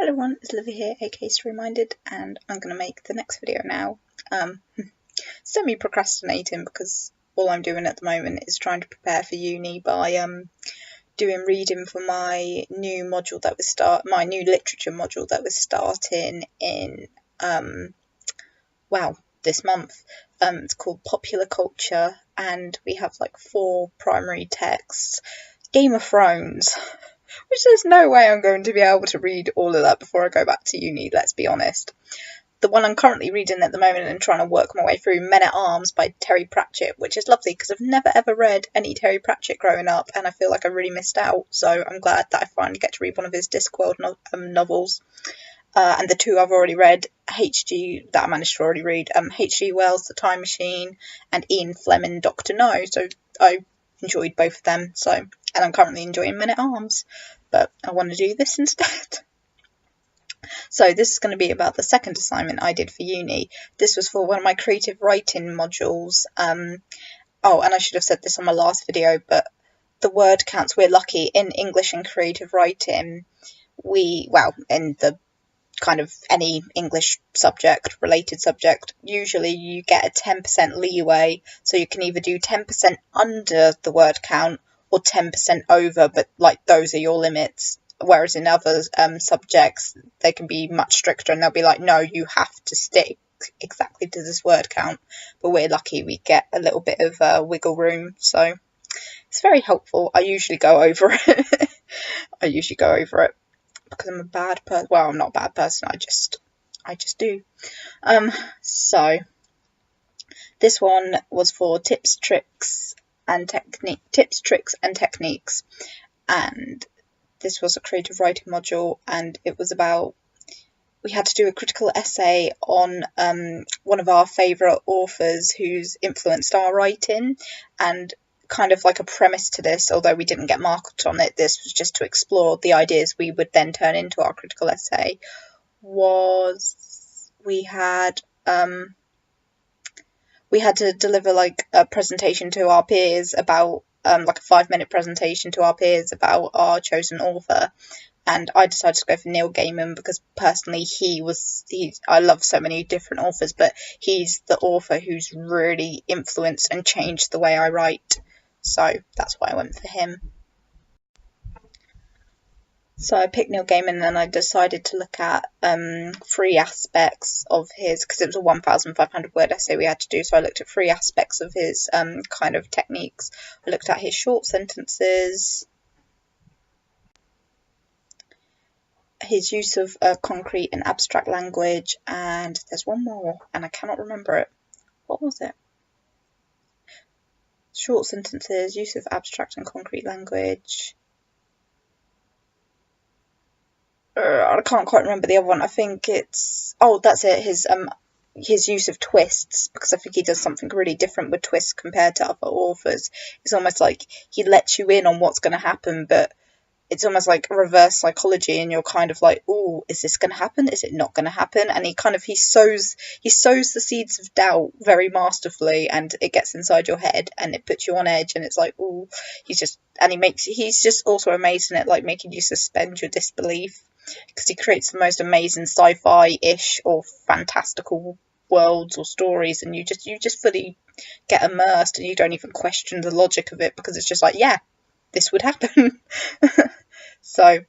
Hello everyone, it's Livy here, aka Story Minded, and I'm going to make the next video now. Semi-procrastinating because all I'm doing at the moment is trying to prepare for uni by doing reading for my new module that was my new literature module that was starting in this month. It's called Popular Culture, and we have like 4 primary texts. Game of Thrones, which there's no way I'm going to be able to read all of that before I go back to uni, let's be honest. The one I'm currently reading at the moment and trying to work my way through, Men at Arms by Terry Pratchett, which is lovely because I've never ever read any Terry Pratchett growing up and I feel like I really missed out, so I'm glad that I finally get to read one of his Discworld novels. And the 2 I've already read, that I managed to already read, H.G. Wells' The Time Machine and Ian Fleming, Dr. No, so I enjoyed both of them, and I'm currently enjoying Men at Arms, but I want to do this instead. So this is going to be about the second assignment I did for uni. This was for one of my creative writing modules. Oh, and I should have said this on my last video, but the word counts, we're lucky in English and creative writing. In the kind of any English subject, related subject, usually you get a 10% leeway, so you can either do 10% under the word count or 10% over, but like those are your limits, whereas in other subjects they can be much stricter and they'll be like, no, you have to stick exactly to this word count. But we're lucky we get a little bit of wiggle room, so it's very helpful. I usually go over it. Because I'm a bad person. Well, I'm not a bad person, I just do. So this one was for tips, tricks and techniques, and this was a creative writing module, and it was about, we had to do a critical essay on one of our favourite authors who's influenced our writing, and kind of like a premise to this, although we didn't get marked on it, this was just to explore the ideas we would then turn into our critical essay, was we had to deliver like a presentation to our peers about like a 5-minute presentation to our peers about our chosen author, and I decided to go for Neil Gaiman because personally I love so many different authors, but he's the author who's really influenced and changed the way I write. So that's why I went for him. So I picked Neil Gaiman and I decided to look at 3 aspects of his, because it was a 1,500 word essay we had to do, so I looked at 3 aspects of his kind of techniques. I looked at his short sentences, his use of concrete and abstract language, and there's one more and I cannot remember it. What was it? Short sentences, use of abstract and concrete language. I can't quite remember the other one. I think it's, oh, that's it, his use of twists, because I think he does something really different with twists compared to other authors. It's almost like he lets you in on what's going to happen, but it's almost like reverse psychology, and you're kind of like, oh, is this going to happen? Is it not going to happen? And he sows the seeds of doubt very masterfully, and it gets inside your head and it puts you on edge, and it's like, oh, he's just also amazing at like making you suspend your disbelief, because he creates the most amazing sci-fi-ish or fantastical worlds or stories, and you just fully get immersed and you don't even question the logic of it, because it's just like, yeah, this would happen. So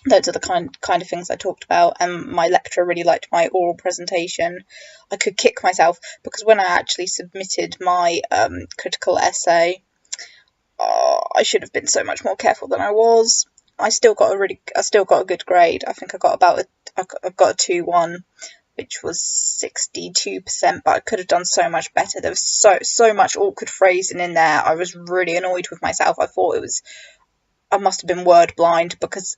those are the kind of things I talked about, and my lecturer really liked my oral presentation. I could kick myself because when I actually submitted my critical essay, I should have been so much more careful than I was. I still got a good grade. I think I got a 2-1, which was 62%, but I could have done so much better. There was so much awkward phrasing in there. I was really annoyed with myself. I thought I must have been word blind, because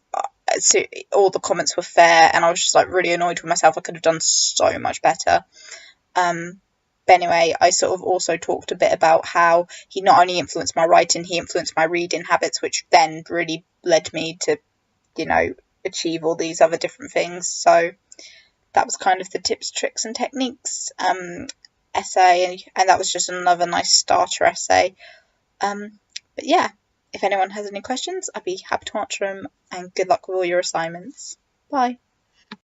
all the comments were fair, and I was just like really annoyed with myself. I could have done so much better. But anyway, I sort of also talked a bit about how he not only influenced my writing, he influenced my reading habits, which then really led me to, achieve all these other different things. So that was kind of the tips, tricks and techniques essay, and that was just another nice starter essay. But yeah, if anyone has any questions, I'd be happy to answer them, and good luck with all your assignments. Bye.